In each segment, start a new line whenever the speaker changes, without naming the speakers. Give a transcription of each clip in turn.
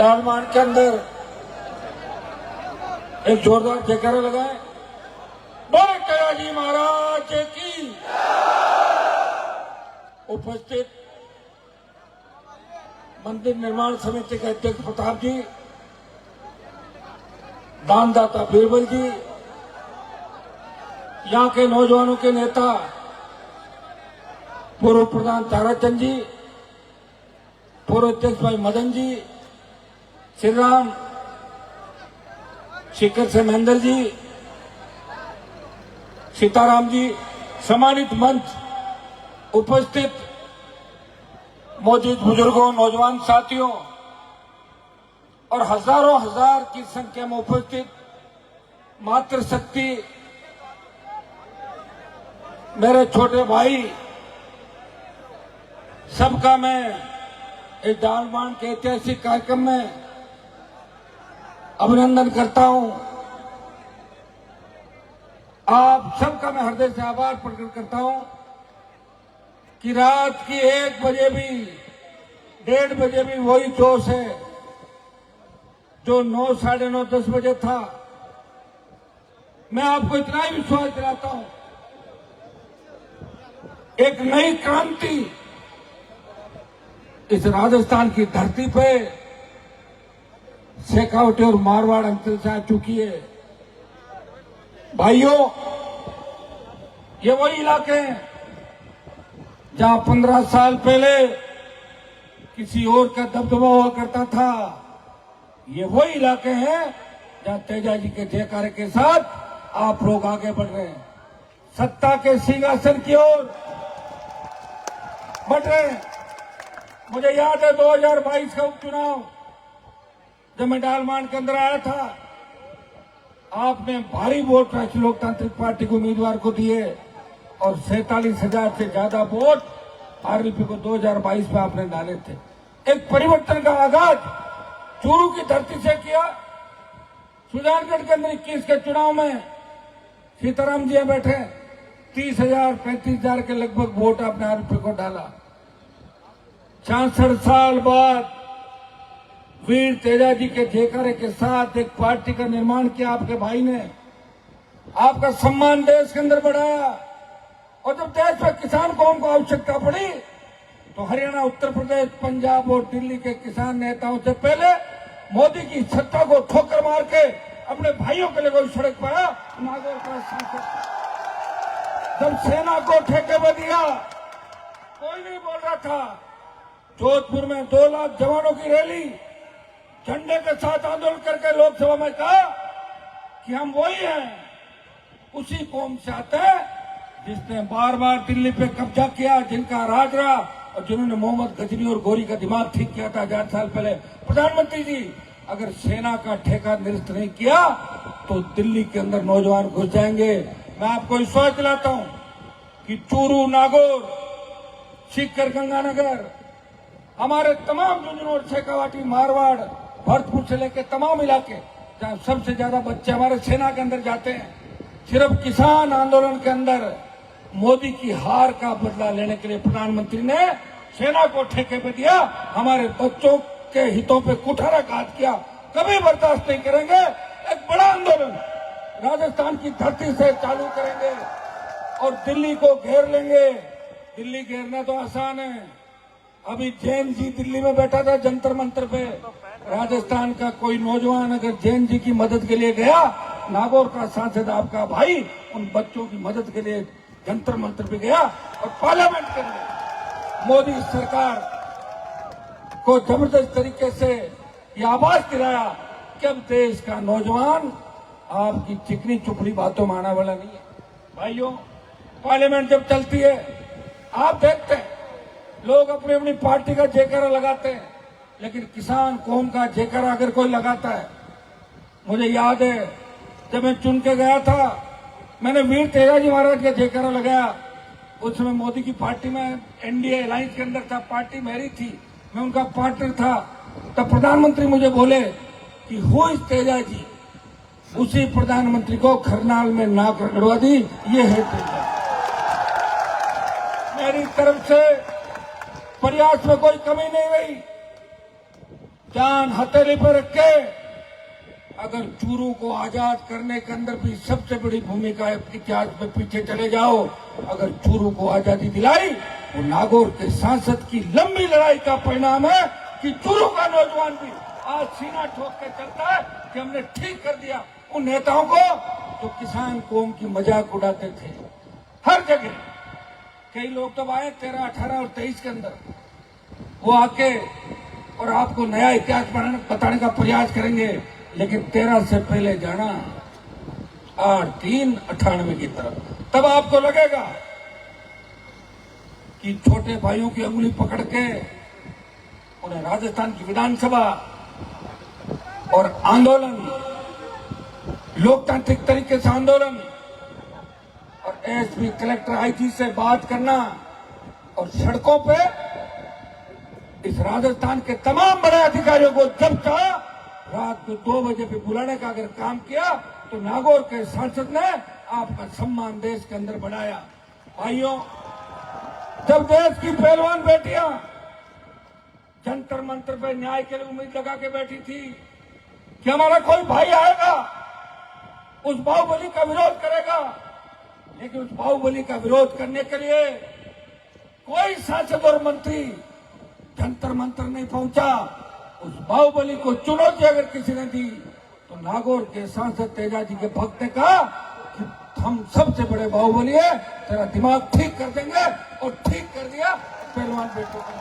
डालमान के अंदर एक जोरदार जयकारा लगाए। बोले कयाजी महाराज की। उपस्थित मंदिर निर्माण समिति के अध्यक्ष प्रताप जी, दानदाता बीरबल जी, यहाँ के नौजवानों के नेता पूर्व प्रधान ताराचंद जी, पूर्व अध्यक्ष भाई मदन जी, श्री राम शिखर से महेंद्र जी, सीताराम जी, सम्मानित मंच, उपस्थित मौजूद बुजुर्गों, नौजवान साथियों और हजारों हजार की संख्या में उपस्थित मातृशक्ति, मेरे छोटे भाई, सबका मैं इस डालमान के ऐतिहासिक कार्यक्रम में अभिनंदन करता हूं। आप सबका मैं हृदय से आभार प्रकट करता हूं कि रात की 1 बजे भी, 1:30 बजे भी वही जोश है जो 9, साढ़े 9, 10 बजे था। मैं आपको इतना ही विश्वास दिलाता हूं, एक नई क्रांति इस राजस्थान की धरती पे शेखावटी और मारवाड़ अंचल से आ चुकी है। भाइयों, ये वही इलाके हैं जहां 15 साल पहले किसी और का दबदबा हुआ करता था। ये वही इलाके हैं जहां तेजाजी के जयकारे के साथ आप लोग आगे बढ़ रहे हैं, सत्ता के सिंहासन की ओर बढ़ रहे हैं। मुझे याद है 2022 का उपचुनाव, जब मैं डालमान के अंदर आया था, आपने भारी वोट राष्ट्रीय लोकतांत्रिक पार्टी को उम्मीदवार को दिए और 47,000 से ज्यादा वोट आरएलपी को 2022 में आपने डाले थे। एक परिवर्तन का आगाज चूरू की धरती से किया। सुजानगढ़ के अंदर 21 के चुनाव में सीताराम जी बैठे, 30,000, 35,000 के लगभग वोट आपने आरएलपी को डाला। 66 साल बाद वीर तेजाजी के जयकारे के साथ एक पार्टी का निर्माण किया आपके भाई ने, आपका सम्मान देश के अंदर बढ़ाया। और जब देश में किसान कौम को आवश्यकता पड़ी तो हरियाणा, उत्तर प्रदेश, पंजाब और दिल्ली के किसान नेताओं से पहले मोदी की सत्ता को ठोकर मार के अपने भाइयों के लिए कोई सड़क पाया। नागौर का सांसद जब सेना को ठेके में दिया, कोई नहीं बोल रहा था। जोधपुर में 2 लाख जवानों की रैली, झंडे के साथ आंदोलन करके लोकसभा में कहा कि हम वही हैं, उसी कौम से आते हैं जिसने बार बार दिल्ली पे कब्जा किया, जिनका राज रहा और जिन्होंने मोहम्मद गजनी और गोरी का दिमाग ठीक किया था 1000 साल पहले। प्रधानमंत्री जी, अगर सेना का ठेका निरस्त नहीं किया तो दिल्ली के अंदर नौजवान घुस जाएंगे। मैं आपको विश्वास दिलाता हूं कि चूरू, नागौर, सीकर, गंगानगर, हमारे तमाम झुंझुनू और शेखावाटी, मारवाड़, भरतपुर से लेकर तमाम इलाके जहां सबसे ज्यादा बच्चे हमारे सेना के अंदर जाते हैं, सिर्फ किसान आंदोलन के अंदर मोदी की हार का बदला लेने के लिए प्रधानमंत्री ने सेना को ठेके पे दिया, हमारे बच्चों के हितों पे कुठाराघात किया। कभी बर्दाश्त नहीं करेंगे। एक बड़ा आंदोलन राजस्थान की धरती से चालू करेंगे और दिल्ली को घेर लेंगे। दिल्ली घेरना तो आसान है। अभी जैन जी दिल्ली में बैठा था जंतर मंतर पे। राजस्थान का कोई नौजवान अगर जैन जी की मदद के लिए गया, नागौर का सांसद आपका भाई उन बच्चों की मदद के लिए जंतर मंतर पे गया और पार्लियामेंट के लिए मोदी सरकार को जबरदस्त तरीके से यह आवाज दिलाया कि अब देश का नौजवान आपकी चिकनी चुपड़ी बातों में आने वाला नहीं है। भाइयों, पार्लियामेंट जब चलती है, आप देखते हैं लोग अपनी अपनी पार्टी का जयकारा लगाते हैं, लेकिन किसान कौम का जयकारा अगर कोई लगाता है, मुझे याद है जब मैं चुन के गया था, मैंने वीर तेजाजी महाराज का जयकारा लगाया। उस समय मोदी की पार्टी में एनडीए अलायंस के अंदर था, पार्टी मेरी थी, मैं उनका पार्टनर था। तब प्रधानमंत्री मुझे बोले कि हु इज तेजाजी, उसी प्रधानमंत्री को खरनाल में नाक रगड़वा दी, ये है तेजाजी। मेरी तरफ से प्रयास में कोई कमी नहीं रही। जान हथेली पर रख के अगर चूरू को आजाद करने के अंदर भी सबसे बड़ी भूमिका है, इतिहास में पीछे चले जाओ, अगर चूरू को आजादी दिलाई वो नागौर के सांसद की लंबी लड़ाई का परिणाम है कि चूरू का नौजवान भी आज सीना ठोक के चलता है कि हमने ठीक कर दिया उन नेताओं को जो किसान कौम की मजाक उड़ाते थे हर जगह। कई लोग तो आए 13, 18 और 23 के अंदर, वो आके और आपको नया इतिहास बताने का प्रयास करेंगे, लेकिन 13 से पहले जाना 8/3/98 की तरफ, तब आपको लगेगा कि छोटे भाइयों की अंगुली पकड़ के उन्हें राजस्थान की विधानसभा और आंदोलन, लोकतांत्रिक तरीके से आंदोलन और एसपी, कलेक्टर, आईजी से बात करना और सड़कों पे इस राजस्थान के तमाम बड़े अधिकारियों को जब चाहा रात को 2 बजे पे बुलाने का अगर काम किया तो नागौर के सांसद ने आपका सम्मान देश के अंदर बढ़ाया। भाइयों, जब देश की पहलवान बेटियां जंतर मंतर पे न्याय के लिए उम्मीद लगा के बैठी थी कि हमारा कोई भाई आएगा, उस बाहुबली का विरोध करेगा, लेकिन उस बाहुबली का विरोध करने के लिए कोई सांसद और मंत्री जंतर मंतर नहीं पहुंचा। उस बाहुबली को चुनौती अगर किसी ने दी तो नागौर के सांसद तेजाजी के भक्त ने कहा कि हम सबसे बड़े बाहुबली है, तेरा दिमाग ठीक कर देंगे, और ठीक कर दिया पहलवान बेटों को।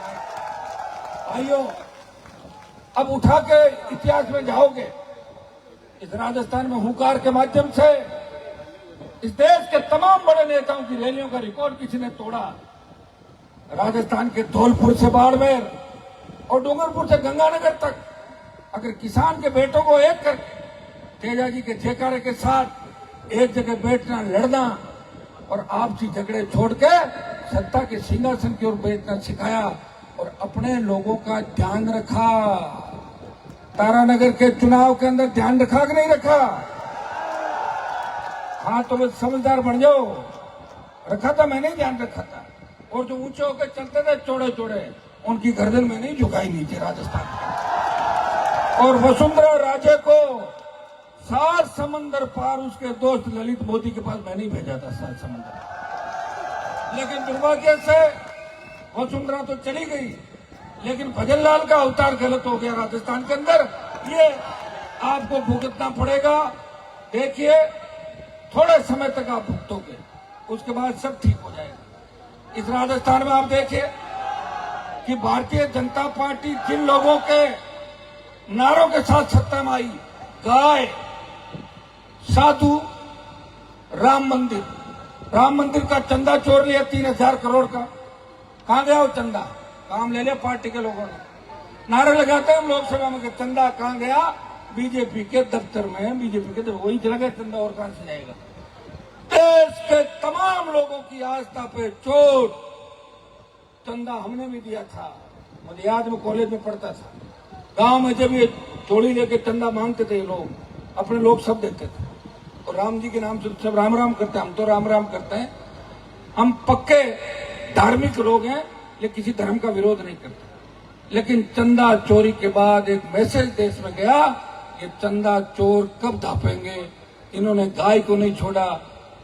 भाइयों, अब उठा के इतिहास में जाओगे, इस राजस्थान में हुंकार के माध्यम से इस देश के तमाम बड़े नेताओं की रैलियों का रिकॉर्ड किसी ने तोड़ा। राजस्थान के धौलपुर से बाड़मेर और डूंगरपुर से गंगानगर तक अगर किसान के बेटों को एक करके तेजाजी के ठेकारे के साथ एक जगह बैठना, लड़ना और आपसी झगड़े छोड़ के सत्ता के सिंहासन की ओर बैठना सिखाया और अपने लोगों का ध्यान रखा। तारानगर के चुनाव के अंदर ध्यान रखा कि नहीं रखा? हाँ, तो बस समझदार बन जाओ। रखा था, मैंने ध्यान रखा था। और जो ऊंचे होकर चलते थे चौड़े चौड़े, उनकी गर्दन में नहीं झुकाई नीचे राजस्थान की। और वसुंधरा राजे को 7 समंदर पार उसके दोस्त ललित मोदी के पास मैंने ही भेजा था, 7 समंदर। लेकिन दुर्भाग्य से वसुंधरा तो चली गई, लेकिन भजनलाल का अवतार गलत हो गया राजस्थान के अंदर। ये आपको भुगतना पड़ेगा। देखिए, थोड़े समय तक आप भुगतोगे, उसके बाद सब ठीक हो जाएगा। इस राजस्थान में आप देखिए कि भारतीय जनता पार्टी जिन लोगों के नारों के साथ सत्ता में आई, गाय, साधु, राम मंदिर का चंदा चोर लिया 3000 करोड़ का। कहां गया वो चंदा? काम ले लिया पार्टी के लोगों ने। नारे लगाते हैं लोकसभा में कि चंदा कहां गया? बीजेपी के दफ्तर में, बीजेपी के वही चला गया चंदा, और कहां से जाएगा? देश के तमाम लोगों की आस्था पे चोट। चंदा हमने भी दिया था, मुझे याद, में कॉलेज में पढ़ता था। गांव में जब ये चोली लेके चंदा मांगते थे लोग, अपने लोग सब देते थे, और राम जी के नाम से सब राम राम करते हैं। हम तो राम राम करते हैं, हम पक्के धार्मिक लोग हैं, लेकिन किसी धर्म का विरोध नहीं करते। लेकिन चंदा चोरी के बाद एक मैसेज देश में गया, ये चंदा चोर कब धापेंगे। इन्होंने गाय को नहीं छोड़ा।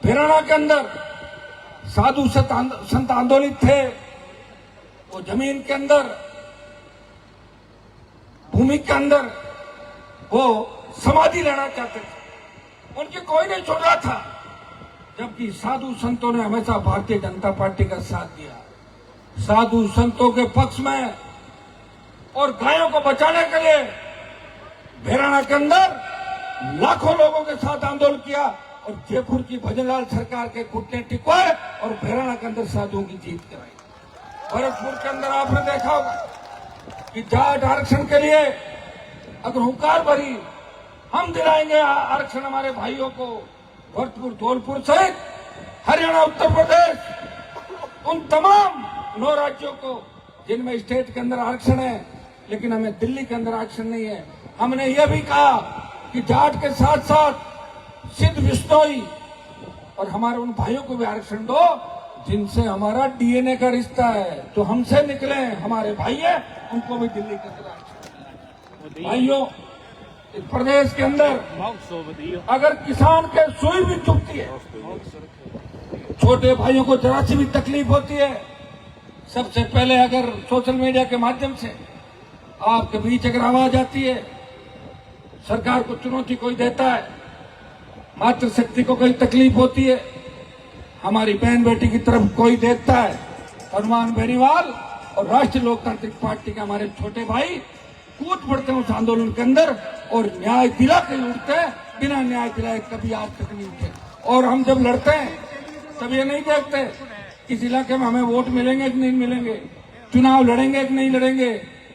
भिराना के अंदर साधु संत आंदोलित थे, वो जमीन के अंदर, भूमि के अंदर वो समाधि लेना चाहते थे, उनकी कोई नहीं छोड़ रहा था। जबकि साधु संतों ने हमेशा भारतीय जनता पार्टी का साथ दिया, साधु संतों के पक्ष में, और गायों को बचाने के लिए भिराना के अंदर लाखों लोगों के साथ आंदोलन किया, और जयपुर की भजनलाल सरकार के घुटने टिकवाए और भिराना के अंदर साधुओं की जीत कराई। भरतपुर के अंदर आपने देखा होगा कि जाट आरक्षण के लिए अगर हुंकार भरी, हम दिलाएंगे आरक्षण हमारे भाइयों को। भरतपुर, धौलपुर सहित हरियाणा, उत्तर प्रदेश, उन तमाम 9 राज्यों को जिनमें स्टेट के अंदर आरक्षण है, लेकिन हमें दिल्ली के अंदर आरक्षण नहीं है। हमने यह भी कहा कि जाट के साथ साथ सिद्ध, विश्नोई और हमारे उन भाइयों को भी आरक्षण दो जिनसे हमारा डीएनए का रिश्ता है, तो हमसे निकले हमारे भाई हैं, उनको भी दिल्ली के अंदर आरक्षण। भाइयों, इस प्रदेश के अंदर अगर किसान के सुई भी चुभती है, छोटे भाइयों को जरा सी भी तकलीफ होती है, सबसे पहले अगर सोशल मीडिया के माध्यम से आपके बीच अगर आवाज आती है, सरकार को चुनौती कोई देता है, मातृशक्ति को कोई तकलीफ होती है, हमारी बहन बेटी की तरफ कोई देखता है, हनुमान बेनीवाल और राष्ट्रीय लोकतांत्रिक पार्टी के हमारे छोटे भाई कूद पड़ते हैं उस आंदोलन के अंदर और न्याय दिला के उठते हैं, बिना न्याय दिलाए कभी आज तक नहीं उठे। और हम जब लड़ते हैं तब ये नहीं देखते इस इलाके में हमें वोट मिलेंगे कि नहीं मिलेंगे, चुनाव लड़ेंगे कि नहीं लड़ेंगे।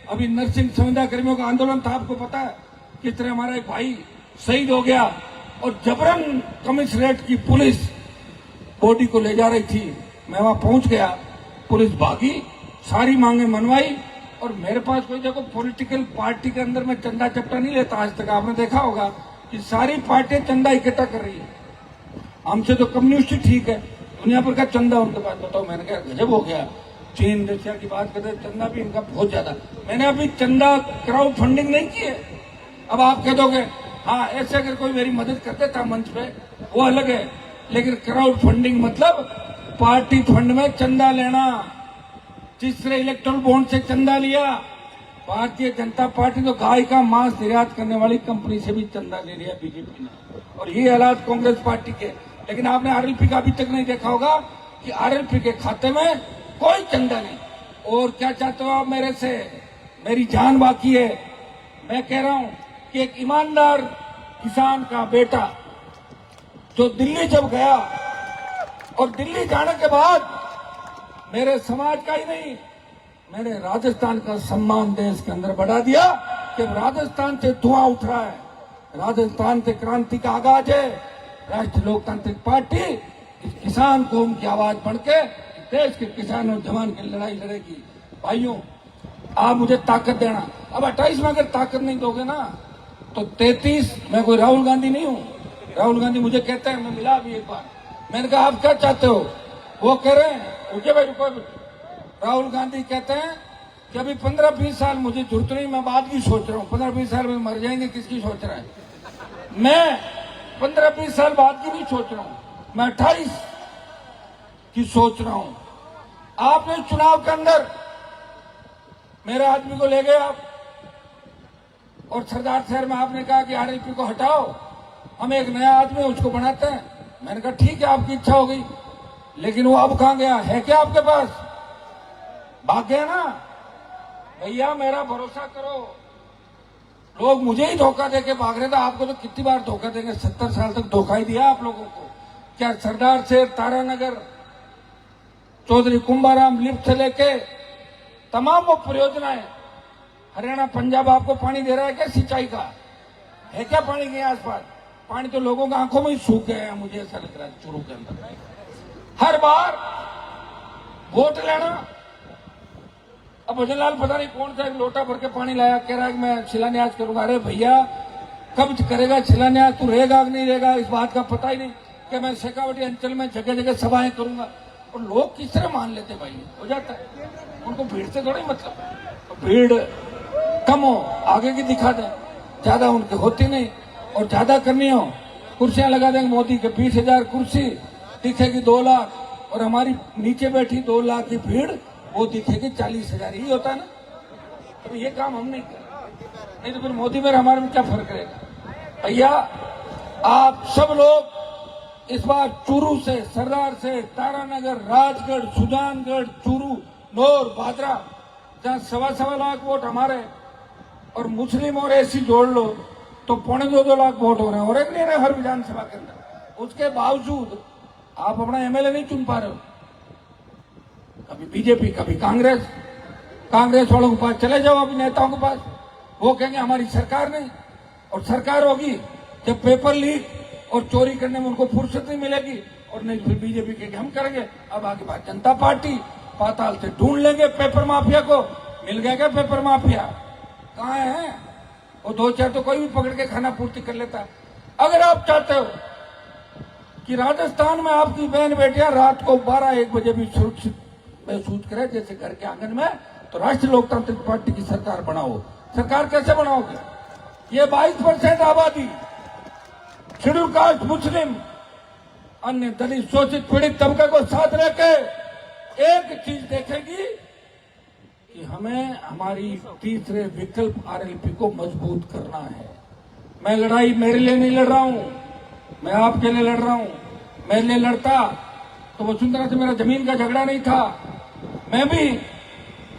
अभी नर्सिंग संविदा कर्मियों का आंदोलन था, आपको पता है किस तरह हमारा एक भाई शहीद हो गया और जबरन कमिश्नरेट की पुलिस बॉडी को ले जा रही थी, मैं वहां पहुंच गया, पुलिस भागी, सारी मांगे मनवाई और मेरे पास कोई देखो पॉलिटिकल पार्टी के अंदर मैं चंदा चपटा नहीं लेता आज तक, आपने देखा होगा कि सारी पार्टियां चंदा इकट्ठा कर रही है, हमसे तो कम्युनिस्ट ठीक है, दुनिया भर का चंदा उनके पास। बताओ, मैंने कहा गजब हो गया, चीन रशिया की बात करते चंदा भी इनका बहुत ज्यादा। मैंने अभी चंदा क्राउड फंडिंग नहीं की है। अब आप कह दोगे हाँ ऐसे अगर कोई मेरी मदद कर देता मंच पे वो अलग है, लेकिन क्राउड फंडिंग मतलब पार्टी फंड में चंदा लेना, तीसरे इलेक्ट्रल बॉन्ड से चंदा लिया। भारतीय जनता पार्टी तो गाय का मांस निर्यात करने वाली कंपनी से भी चंदा ले लिया बीजेपी ने, और ये हालात कांग्रेस पार्टी के। लेकिन आपने आरएलपी का अभी तक नहीं देखा होगा कि आरएलपी के खाते में कोई चंदा नहीं। और क्या चाहते हो आप मेरे से? मेरी जान बाकी है। मैं कह रहा हूं कि एक ईमानदार किसान का बेटा जो दिल्ली जब गया और दिल्ली जाने के बाद मेरे समाज का ही नहीं, मैंने राजस्थान का सम्मान देश के अंदर बढ़ा दिया कि राजस्थान से धुआं उठ रहा है, राजस्थान से क्रांति का आगाज है। राष्ट्रीय लोकतांत्रिक पार्टी इस किसान कौम की आवाज बन के देश के किसान और जवान की लड़ाई लड़ेगी। भाइयों, आप मुझे ताकत देना। अब 28 में अगर ताकत नहीं दोगे ना तो 33, मैं कोई राहुल गांधी नहीं हूं। राहुल गांधी मुझे कहते हैं, मैं मिला अभी एक बार, मैंने कहा आप क्या चाहते हो? वो कह रहे हैं, रुके भाई रुको, राहुल गांधी कहते हैं कि अभी 15-20 साल मुझे जरूरत नहीं, मैं बाद की सोच रहा हूँ। 15-20 साल में मर जाएंगे, किसकी सोच रहा है? मैं 15-20 साल बाद की नहीं सोच रहा हूँ, मैं 28 की सोच रहा हूँ। आपने चुनाव के अंदर मेरे आदमी को ले गए आप, और सरदार शहर में आपने कहा कि आरएलपी को हटाओ, हम एक नया आदमी उसको बनाते हैं। मैंने कहा ठीक है, आपकी इच्छा हो गई, लेकिन वो अब कहां गया? है क्या आपके पास? भाग गया ना? भैया मेरा भरोसा करो, लोग मुझे ही धोखा देके भाग रहे थे, आपको तो कितनी बार धोखा देंगे? 70 साल तक धोखा ही दिया आप लोगों को। क्या सरदार शहर, तारानगर, चौधरी कुंभाराम लिफ्ट से लेके तमाम वो परियोजनाएं, हरियाणा पंजाब आपको पानी दे रहा है क्या? सिंचाई का है क्या पानी के आसपास? पानी तो लोगों की आंखों में ही सूख गया है, मुझे ऐसा लग रहा है चुरू के अंदर। हर बार वोट लेना। अब भजनलाल पता नहीं कौन सा एक लोटा भर के पानी लाया, कह रहा है कि मैं शिलान्यास करूंगा। अरे भैया, कब करेगा शिलान्यास? तू रहेगा कि नहीं रहेगा इस बात का पता ही नहीं। कि मैं शेखावटी अंचल में जगह जगह सभाएं करूंगा, और लोग किस तरह मान लेते भाई? हो जाता है, उनको भीड़ से थोड़ी मतलब है। तो भीड़ कम हो, आगे की दिखा दे, ज्यादा उनकी होती नहीं। और ज्यादा करनी हो, कुर्सियां लगा देंगे मोदी के, 20,000 कुर्सी, दिखेगी 2 लाख, और हमारी नीचे बैठी 2 लाख की भीड़ वो दिखेगी 40,000। ही होता है ना? तो ये काम हम नहीं करें, नहीं तो फिर मोदी में हमारे में क्या फर्क रहेगा? भैया, आप सब लोग इस बार चूरू से, सरदार से, तारानगर, राजगढ़, सुजानगढ़, चूरू, नौर, भादरा, जहां 1.25 लाख वोट हमारे, और मुस्लिम और एसी जोड़ लो तो 2.25 लाख वोट हो रहे हैं, और एक नहीं रहे हर विधानसभा के अंदर। उसके बावजूद आप अपना एमएलए नहीं चुन पा रहे हो। कभी बीजेपी, कभी कांग्रेस। कांग्रेस वालों के पास चले जाओ, अभी नेताओं के पास, वो कहेंगे हमारी सरकार नहीं, और सरकार होगी जब पेपर लीक और चोरी करने में उनको फुर्सत नहीं मिलेगी, और नहीं फिर बीजेपी कहेंगे हम करेंगे। अब आगे बात जनता पार्टी पाताल से ढूंढ लेंगे पेपर माफिया को। मिल गया क्या पेपर माफिया? कहाँ है वो? 2-4 तो कोई भी पकड़ के खाना पूर्ति कर लेता। अगर आप चाहते हो कि राजस्थान में आपकी बहन बेटियां रात को 12-1 बजे भी सुरक्षित महसूस करे जैसे घर के आंगन में, तो राष्ट्रीय लोकतांत्रिक पार्टी की सरकार बनाओ। सरकार कैसे बनाओगे? ये 22% आबादी शेड्यूल कास्ट, मुस्लिम, अन्य दलित, शोषित, पीड़ित तबके को साथ लेके एक चीज देखेगी कि हमें हमारी तीसरे विकल्प आरएलपी को मजबूत करना है। मैं लड़ाई मेरे लिए नहीं लड़ रहा हूं, मैं आपके लिए लड़ रहा हूं। मेरे लिए लड़ता तो वसुंधरा से मेरा जमीन का झगड़ा नहीं था। मैं भी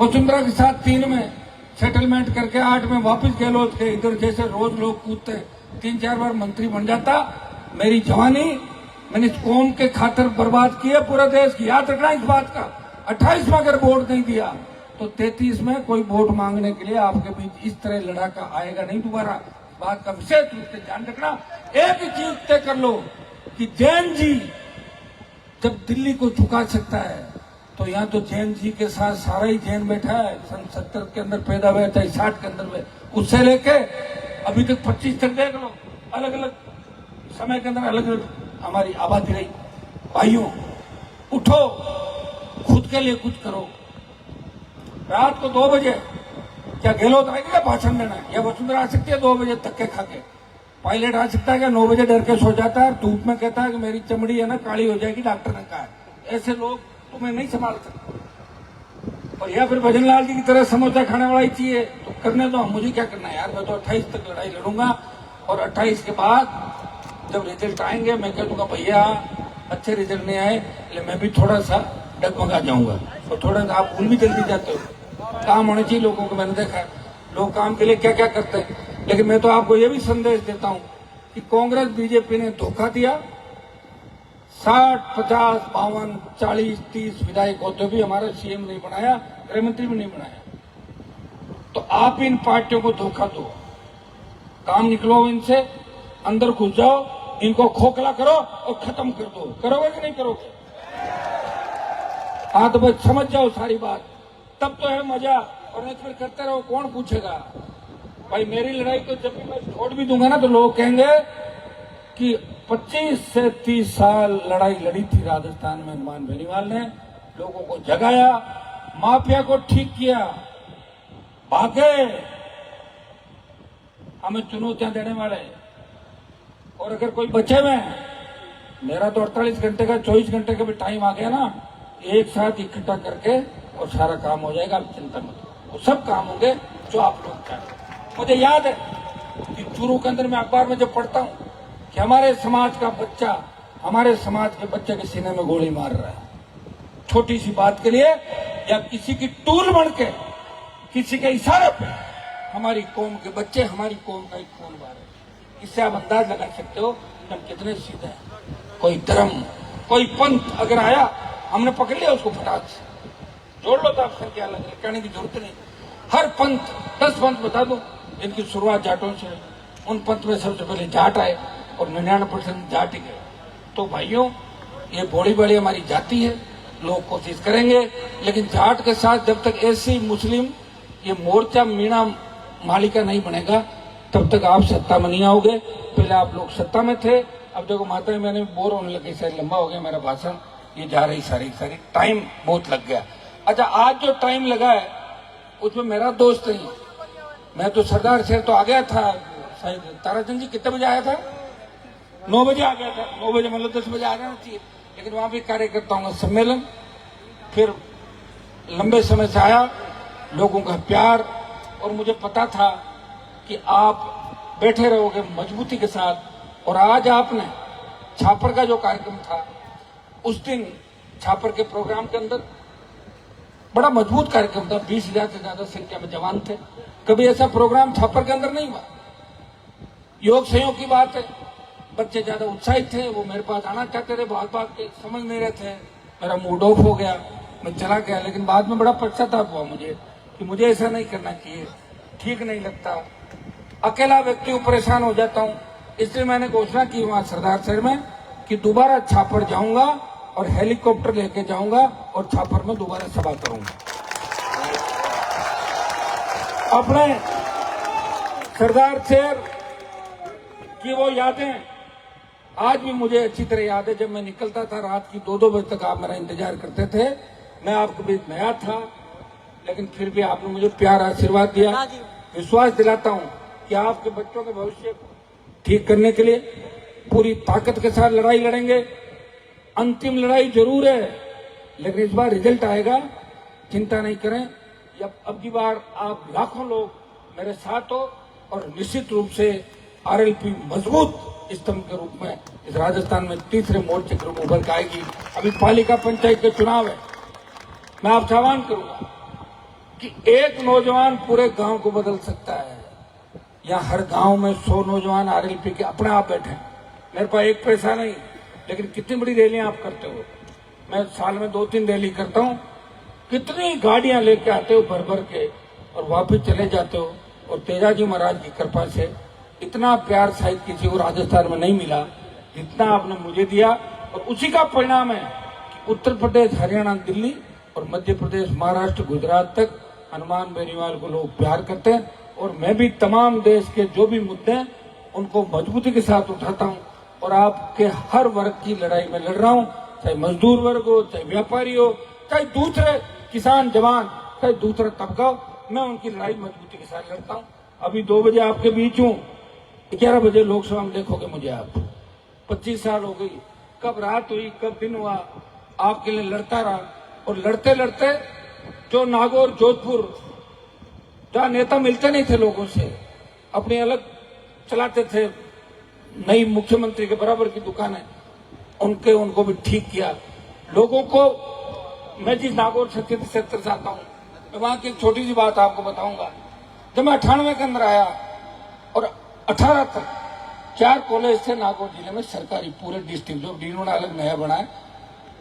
वसुंधरा के साथ 3 में सेटलमेंट करके 8 में वापस गहलोत के इधर जैसे रोज लोग कूदते 3-4 बार मंत्री बन जाता। मेरी जवानी मैंने इस कौम के खातिर बर्बाद की है, पूरे देश की। याद रखना इस बात का। 28 में अगर वोट नहीं दिया तो 33 में कोई वोट मांगने के लिए आपके बीच इस तरह लड़ाका आएगा नहीं दोबारा। बात का विशेष रूप से ध्यान रखना। एक ही चीज तय कर लो कि जैन जी जब दिल्ली को झुका सकता है तो यहाँ तो जैन जी के साथ सारा ही जैन बैठा है। सन 70 के अंदर पैदा हुआ, चाहे 60 के अंदर हुए, उससे लेके अभी तक 25 तक देख लो, अलग अलग समय के अंदर अलग अलग हमारी आबादी रही। भाइयों उठो, खुद के लिए कुछ करो। रात को 2 बजे क्या गहलोत आएगा क्या भाषण देना है? या वसुंधरा आ सकती है 2 बजे धक्के खा के? पायलट आ सकता है क्या 9 बजे डर के सो जाता है, धूप में कहता है कि मेरी चमड़ी है ना काली हो जाएगी, डॉक्टर ने कहा है। ऐसे लोग तुम्हें नहीं संभाल सकते। और या फिर भजन लाल जी की तरह समोसा खाने वाला ही चाहिए तो करने दो। मुझे क्या करना है यार, मैं तो 28 तक लड़ाई लड़ूंगा और 28 के बाद जब रिजल्ट आएंगे मैं कह दूंगा भैया अच्छे रिजल्ट नहीं आए, इसलिए मैं भी थोड़ा सा डगमगा जाऊंगा। तो थोड़ा सा आप भूल भी जल्दी जाते हो। काम होना चाहिए लोगों को। मैंने देखा है लोग काम के लिए क्या क्या करते हैं। लेकिन मैं तो आपको ये भी संदेश देता हूं कि कांग्रेस बीजेपी ने धोखा दिया। 60, 50, 52, 40, 30 विधायक होते भी हमारा सीएम नहीं बनाया, गृह मंत्री भी नहीं बनाया। तो आप इन पार्टियों को धोखा दो, काम निकलो इनसे, अंदर घुस जाओ, इनको खोखला करो और खत्म कर दो। करोगे कि नहीं करोगे? हाँ तो बस समझ जाओ सारी बात, तब तो है मजा। और नहीं फिर करते रहो, कौन पूछेगा भाई? मेरी लड़ाई तो जब भी मैं छोड़ भी दूंगा ना तो लोग कहेंगे कि 25 से 30 साल लड़ाई लड़ी थी राजस्थान में हनुमान बेनीवाल ने, लोगों को जगाया, माफिया को ठीक किया, भागे, हमें चुनौतियां देने वाले। और अगर कोई बचे में, मेरा तो 48 घंटे का 24 घंटे का भी टाइम आ गया ना, एक साथ इकट्ठा करके और सारा काम हो जाएगा। आप चिंता मत करो, वो सब काम होंगे जो आप लोग चाहते। मुझे याद है कि चूरू के अंदर मैं अखबार में जब पढ़ता हूँ कि हमारे समाज का बच्चा हमारे समाज के बच्चे के सीने में गोली मार रहा है, छोटी सी बात के लिए, या किसी की टूल बन के किसी के इशारे पे हमारी कौम के बच्चे हमारी कौम का एक खून मार रहे। इससे आप अंदाज लगा सकते हो कि हम कितने सीधे हैं। कोई धर्म, कोई पंथ अगर आया, हमने पकड़ लिया उसको फटाक से जोड़ लो। तो आप संख्या अलग है, कहने की जरूरत नहीं। हर पंथ, 10 पंथ बता दो, इनकी शुरुआत जाटों से। उन पंथ में सबसे पहले जाट आए और 99% जाट ही गए। तो भाइयों ये बड़ी बड़ी हमारी जाति है, लोग कोशिश करेंगे, लेकिन जाट के साथ जब तक एससी मुस्लिम ये मोर्चा मीणा मालिका नहीं बनेगा तब तक आप सत्ता में नहीं आओगे। पहले आप लोग सत्ता में थे, अब देखो माता मैंने बोर होने लगे, शायद लंबा हो गया मेरा भाषण, ये जा रही सारी टाइम बहुत लग गया। अच्छा, आज जो टाइम लगा है उसमें मेरा दोस्त नहीं, मैं तो सरदार शहर तो आ गया था। शायद ताराचंद जी कितने बजे आया था? 9 बजे आ गया था। 9 बजे मतलब 10 बजे आ जाना चाहिए, लेकिन वहां भी कार्यकर्ताओं का सम्मेलन, फिर लंबे समय से आया, लोगों का प्यार, और मुझे पता था कि आप बैठे रहोगे मजबूती के साथ। और आज आपने छापर का जो कार्यक्रम था, उस दिन छापर के प्रोग्राम के अंदर बड़ा मजबूत कार्यक्रम था, 20,000 से ज्यादा संख्या में जवान थे। कभी ऐसा प्रोग्राम छापर के अंदर नहीं हुआ। योग संयोग की बात है, बच्चे ज्यादा उत्साहित थे, वो मेरे पास आना चाहते थे, बात बात के समझ नहीं रहे थे। मेरा मूड ऑफ हो गया, मैं चला गया। लेकिन बाद में बड़ा पश्चाताप हुआ मुझे कि मुझे ऐसा नहीं करना चाहिए, ठीक नहीं लगता, अकेला व्यक्ति परेशान हो जाता हूँ। इसलिए मैंने घोषणा की वहां सरदार शहर में कि दोबारा छापर जाऊंगा और हेलीकॉप्टर लेके जाऊंगा और छापर में दोबारा सभा करूंगा। अपने सरदार शहर की वो यादें आज भी मुझे अच्छी तरह याद है। जब मैं निकलता था रात की 2-2 बजे तक आप मेरा इंतजार करते थे। मैं आपके बीच नया था, लेकिन फिर भी आपने मुझे प्यार आशीर्वाद दिया। विश्वास दिलाता हूं कि आपके बच्चों के भविष्य को ठीक करने के लिए पूरी ताकत के साथ लड़ाई लड़ेंगे। अंतिम लड़ाई जरूर है, लेकिन इस बार रिजल्ट आएगा, चिंता नहीं करें। अब की बार आप लाखों लोग मेरे साथ हो और निश्चित रूप से आरएलपी मजबूत स्तंभ के रूप में इस राजस्थान में तीसरे मोर्चे के रूप में उभर के आएगी। अभी पालिका पंचायत के चुनाव है, मैं आपसे आह्वान करूंगा कि एक नौजवान पूरे गांव को बदल सकता है। यहाँ हर गांव में 100 नौजवान आरएलपी के अपने आप बैठे हैं। मेरे पास एक पैसा नहीं, लेकिन कितनी बड़ी रैलियां आप करते हो। मैं साल में 2-3 रैली करता हूँ, कितनी गाड़ियां लेके आते हो भर भर के और वापस चले जाते हो। और तेजाजी महाराज की कृपा से इतना प्यार शायद किसी को राजस्थान में नहीं मिला जितना आपने मुझे दिया। और उसी का परिणाम है कि उत्तर प्रदेश, हरियाणा, दिल्ली और मध्य प्रदेश, महाराष्ट्र, गुजरात तक हनुमान बेनीवाल को लोग प्यार करते हैं। और मैं भी तमाम देश के जो भी मुद्दे हैं उनको मजबूती के साथ उठाता हूं और आपके हर वर्ग की लड़ाई में लड़ रहा हूं, चाहे मजदूर वर्ग हो, चाहे व्यापारी हो, चाहे दूसरे किसान, जवान, चाहे दूसरा तबका हो, मैं उनकी लड़ाई मजबूती के साथ लड़ता हूं। अभी 2 बजे आपके बीच हूं, 11 बजे लोकसभा में देखोगे मुझे आप। 25 साल हो गई, कब रात हुई कब दिन हुआ, आपके लिए लड़ता रहा। और लड़ते लड़ते जो नागौर, जोधपुर, जहां नेता मिलते नहीं थे लोगों से, अपनी अलग चलाते थे, नई मुख्यमंत्री के बराबर की दुकानें, उनको भी ठीक किया। लोगों को, मैं जिस नागौर क्षेत्र से आता हूं, मैं वहां की एक छोटी सी बात आपको बताऊंगा। जब मैं 98 के अंदर आया और 18 तक 4 कॉलेज थे नागौर जिले में सरकारी, पूरे डिस्ट्रिक्ट, जो डीनों ने अलग नया बनाया,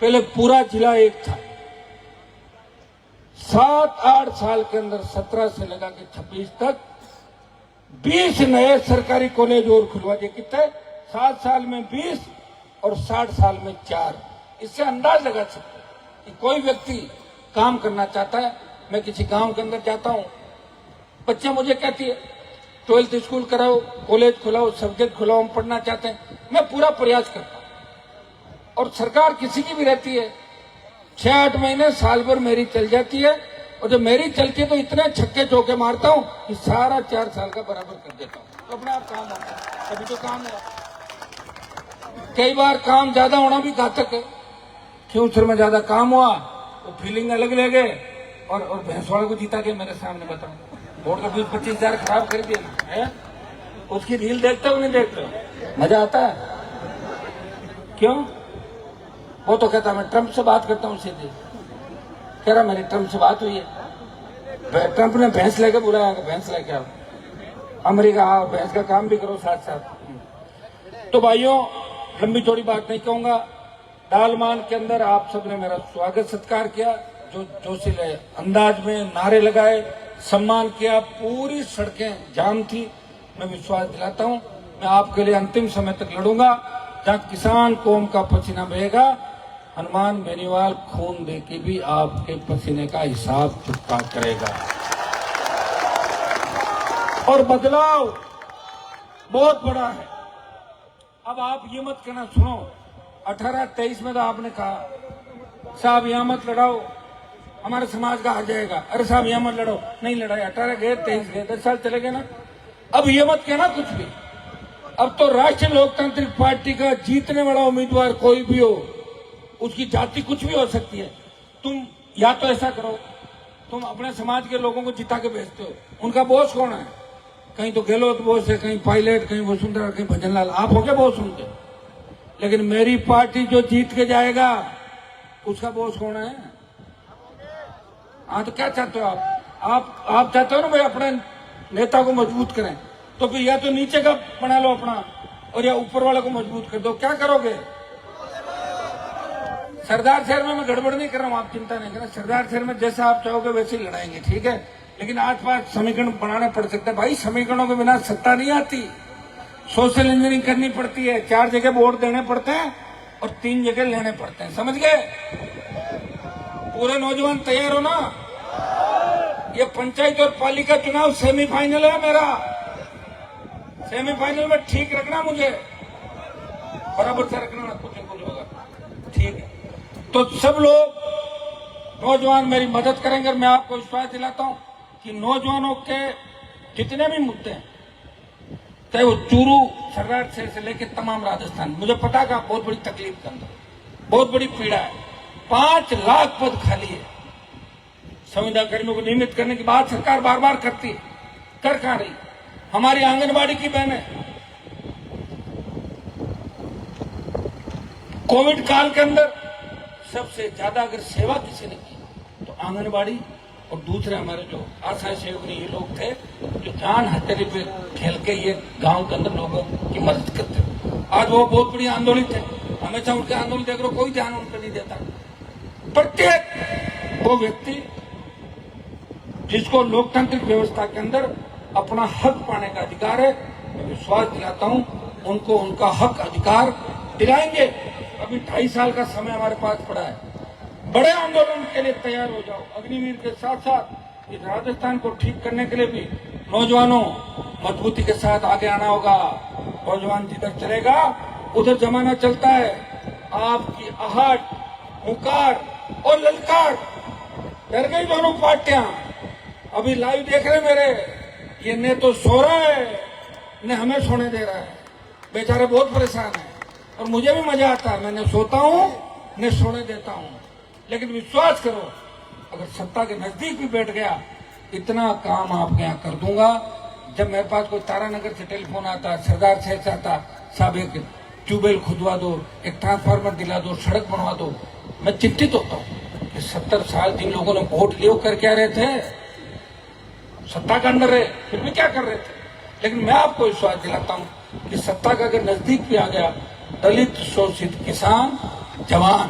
पहले पूरा जिला एक था। 7-8 साल के अंदर 17 से लगा के 26 तक 20 नए सरकारी कॉलेज और खुलवा दिए। कितने? 7 साल में 20 और 60 साल में 4। इससे अंदाज लगा सकते हैं कि कोई व्यक्ति काम करना चाहता है। मैं किसी गांव के अंदर जाता हूं, बच्चे मुझे कहती है 12th स्कूल कराओ, कॉलेज खुलाओ, सब्जेक्ट खुलाओ, हम पढ़ना चाहते हैं। मैं पूरा प्रयास करता हूं और सरकार किसी की भी रहती है, 6-8 महीने, साल भर मेरी चल जाती है। और जब मेरी चलती है तो इतने छक्के चौके मारता हूं कि सारा 4 साल का बराबर कर देता हूं। तो अपने आप काम होता है, कभी तो काम है। कई बार काम ज्यादा होना भी घातक है। फ्यूचर में ज्यादा काम हुआ तो फीलिंग अलग ले गए और भैंसवाड़े को जीता के मेरे सामने बताऊं, वोट का 20-25 हजार खराब कर दिया है। उसकी रील देखते हो नहीं देखते हो? मजा आता है क्यों? वो तो कहता मैं ट्रंप से बात करता हूँ सीधे। कह रहा मेरी ट्रंप से बात हुई है, ट्रंप ने भैंस लेके बुलाया, भैंस लेके आओ अमेरिका, आओ भैंस का काम भी करो साथ साथ। तो भाइयों, लंबी चौड़ी बात नहीं कहूंगा। दालमान के अंदर आप सबने मेरा स्वागत सत्कार किया, जो जोशीले अंदाज में नारे लगाए, सम्मान किया, पूरी सड़कें जाम थी। मैं विश्वास दिलाता हूं मैं आपके लिए अंतिम समय तक लड़ूंगा। जहां किसान कौम का पसीना बहेगा, हनुमान बेनीवाल खून देके भी आपके पसीने का हिसाब चुकता करेगा। और बदलाव बहुत बड़ा है। अब आप ये मत कहना, सुनो 18-23 में तो आपने कहा साहब यहां मत लड़ाओ, हमारे समाज का आ जाएगा। अरे साहब यहां मत लड़ो, नहीं लड़ाई, 18 गए, 23 गए, 10 साल चले गए ना। अब ये मत कहना कुछ भी। अब तो राष्ट्रीय लोकतांत्रिक पार्टी का जीतने वाला उम्मीदवार कोई भी हो, उसकी जाति कुछ भी हो सकती है। तुम या तो ऐसा करो, तुम अपने समाज के लोगों को जिता के भेजते हो, उनका बॉस कौन है? कहीं तो गहलोत बॉस है, कहीं पायलट, कहीं वसुंधरा, कहीं भजनलाल, आप हो क्या बॉस उनके? लेकिन मेरी पार्टी जो जीत के जाएगा उसका बॉस कौन है? हाँ, तो क्या चाहते हो आप चाहते हो ना भाई अपने नेता को मजबूत करें, तो फिर या तो नीचे का बना लो अपना और या ऊपर वाले को मजबूत कर दो। क्या करोगे? सरदार शहर में मैं गड़बड़ नहीं कर रहा हूं, आप चिंता नहीं करें। सरदार शहर में जैसा आप चाहोगे वैसे ही लड़ाएंगे, ठीक है? लेकिन आस-पास समीकरण बनाने पड़ सकते हैं भाई। समीकरणों के बिना सत्ता नहीं आती, सोशल इंजीनियरिंग करनी पड़ती है। 4 जगह वोट देने पड़ते हैं और 3 जगह लेने पड़ते हैं, समझ गए? पूरे नौजवान तैयार हो ना? ये पंचायत और पालिका चुनाव सेमीफाइनल है मेरा। सेमीफाइनल में ठीक रखना, मुझे बराबर से रखना, ना कुछ होगा, ठीक है? तो सब लोग नौजवान मेरी मदद करेंगे और मैं आपको विश्वास दिलाता हूं कि नौजवानों के जितने भी मुद्दे हैं, चाहे वो चूरू सरदार से लेकर तमाम राजस्थान, मुझे पता का बहुत बड़ी तकलीफ के अंदर, बहुत बड़ी पीड़ा है। 5 लाख पद खाली है। संविदा कर्मियों को नियमित करने की बात सरकार बार बार करती है, कर कहां रही? हमारी आंगनबाड़ी की बहनें कोविड काल के अंदर सबसे ज्यादा अगर सेवा किसी ने की तो आंगनबाड़ी और दूसरे हमारे जो आशा सेवक ये लोग थे जो जान हथेली पे खेल के ये गांव के अंदर लोगों की मदद करते थे। आज वो बहुत बड़ी आंदोलित है, हमेशा उनके आंदोलन देख रहे, कोई ध्यान उन पर नहीं देता। प्रत्येक वो व्यक्ति जिसको लोकतांत्रिक व्यवस्था के अंदर अपना हक पाने का अधिकार है, मैं विश्वास दिलाता हूं उनको उनका हक अधिकार दिलाएंगे। अभी 2.5 साल का समय हमारे पास पड़ा है, बड़े आंदोलन के लिए तैयार हो जाओ। अग्निवीर के साथ साथ इस राजस्थान को ठीक करने के लिए भी नौजवानों मजबूती के साथ आगे आना होगा। नौजवान जिधर चलेगा उधर जमाना चलता है। आपकी आहट, हुंकार और ललकार डर गई दोनों पार्टियां। अभी लाइव देख रहे मेरे, ये ने तो सो रहा है ने हमें सोने दे रहा है। बेचारे बहुत परेशान है और मुझे भी मजा आता है, मैं न सोता हूं न सोने देता हूं। लेकिन विश्वास करो, अगर सत्ता के नजदीक भी बैठ गया, इतना काम आपके यहाँ कर दूंगा। जब मेरे पास कोई तारानगर से टेलीफोन आता, सरदार शहर से आता, साहब एक ट्यूबवेल खुदवा दो, एक ट्रांसफार्मर दिला दो, सड़क बनवा दो, मैं चिंतित होता हूँ कि 70 साल जिन लोगों ने वोट लिए कर क्या रहे थे, सत्ता के अंदर रहे, फिर भी क्या कर रहे थे। लेकिन मैं आपको विश्वास दिलाता हूँ कि सत्ता का अगर नजदीक भी आ गया, दलित, शोषित, किसान, जवान